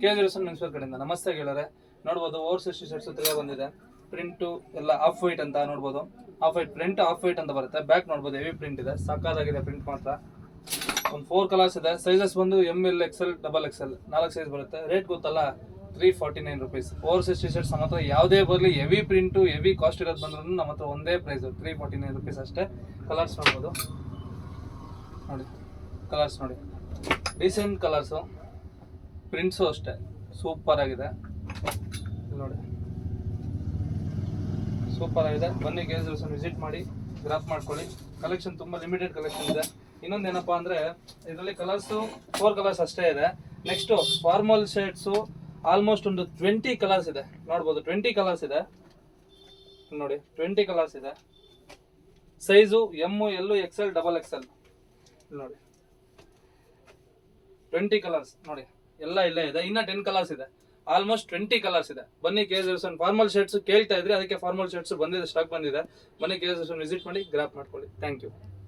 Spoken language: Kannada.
KG ಮೆನ್ಸ್ವೇರ್ ಕಡೆಯಿಂದ ನಮಸ್ತೆ ಗೆಳೆಯರೆ. ನೋಡ್ಬೋದು ಓವರ್ ಸೈಜ್ ಶರ್ಟ್ಸ್ ತಿರ್ಗಾ ಬಂದಿದೆ. ಪ್ರಿಂಟು ಎಲ್ಲ ಆಫ್ ವೈಟ್ ಅಂತ ನೋಡ್ಬೋದು. Of white print of white ಅಂತ ಬರುತ್ತೆ. ಬ್ಯಾಕ್ ನೋಡ್ಬೋದು ಹೆವಿ ಪ್ರಿಂಟ್ ಇದೆ, ಸಾಕಾಗಿದೆ ಪ್ರಿಂಟ್ ಮಾತ್ರ. ಒಂದು 4 ಕಲರ್ಸ್ ಇದೆ. ಸೈಜಸ್ ಬಂದು ML XL XXL 4 ಸೈಜ್ ಬರುತ್ತೆ. ರೇಟ್ ಗೊತ್ತಲ್ಲ, 349 rupees. ಓವರ್ ಸೈಜ್ ಶರ್ಟ್ಸ್ ನಮ್ಮ ಹತ್ರ ಯಾವುದೇ ಬರಲಿ, ಹೆವಿ ಪ್ರಿಂಟು ಹೆವಿ ಕಾಸ್ಟ್ ಇರೋದು ಬಂದ್ರೂ ನಮ್ಮ ಹತ್ರ ಒಂದೇ ಪ್ರೈಸ್ 349 rupees ಅಷ್ಟೇ. ಕಲರ್ಸ್ ನೋಡ್ಬೋದು ನೋಡಿ, ಕಲರ್ಸ್ ನೋಡಿ, ಡೀಸೆಂಟ್ ಕಲರ್ಸು, ಪ್ರಿಂಟ್ಸು ಅಷ್ಟೇ ಸೂಪರ್ ಆಗಿದೆ ನೋಡಿ, ಸೂಪರ್ ಆಗಿದೆ. ಬನ್ನಿ KG ವಿಸಿಟ್ ಮಾಡಿ, ಗ್ರಾಫ್ ಮಾಡ್ಕೊಳ್ಳಿ. ಕಲೆಕ್ಷನ್ ತುಂಬ ಲಿಮಿಟೆಡ್ ಕಲೆಕ್ಷನ್ ಇದೆ. ಇನ್ನೊಂದೇನಪ್ಪ ಅಂದರೆ ಇದರಲ್ಲಿ ಕಲರ್ಸು 4 ಕಲರ್ಸ್ ಅಷ್ಟೇ ಇದೆ. ನೆಕ್ಸ್ಟು ಫಾರ್ಮಲ್ ಶರ್ಟ್ಸು ಆಲ್ಮೋಸ್ಟ್ ಒಂದು 20 ಕಲರ್ಸ್ ಇದೆ. ನೋಡ್ಬೋದು 20 ಕಲರ್ಸ್ ಇದೆ ನೋಡಿ, 20 ಕಲರ್ಸ್ ಇದೆ. ಸೈಜು ML XL XXL ನೋಡಿ, 20 ಕಲರ್ಸ್ ನೋಡಿ, ಎಲ್ಲ ಇಲ್ಲೇ ಇದೆ. ಇನ್ನ 10 ಕಲರ್ಸ್ ಇದೆ. ಆಲ್ಮೋಸ್ಟ್ 20 ಕಲರ್ಸ್ ಇದೆ. ಬನ್ನಿ KG ಫಾರ್ಮಲ್ ಶರ್ಟ್ಸ್ ಕೇಳ್ತಾ ಇದ್ರಿ, ಅದಕ್ಕೆ ಫಾರ್ಮಲ್ ಶರ್ಟ್ಸ್ ಬಂದಿದೆ, ಸ್ಟಾಕ್ ಬಂದಿದೆ. ಬನ್ನಿ KG ವಿಸಿಟ್ ಮಾಡಿ, ಗ್ರಾಪ್ ಮಾಡ್ಕೊಳ್ಳಿ. Thank you.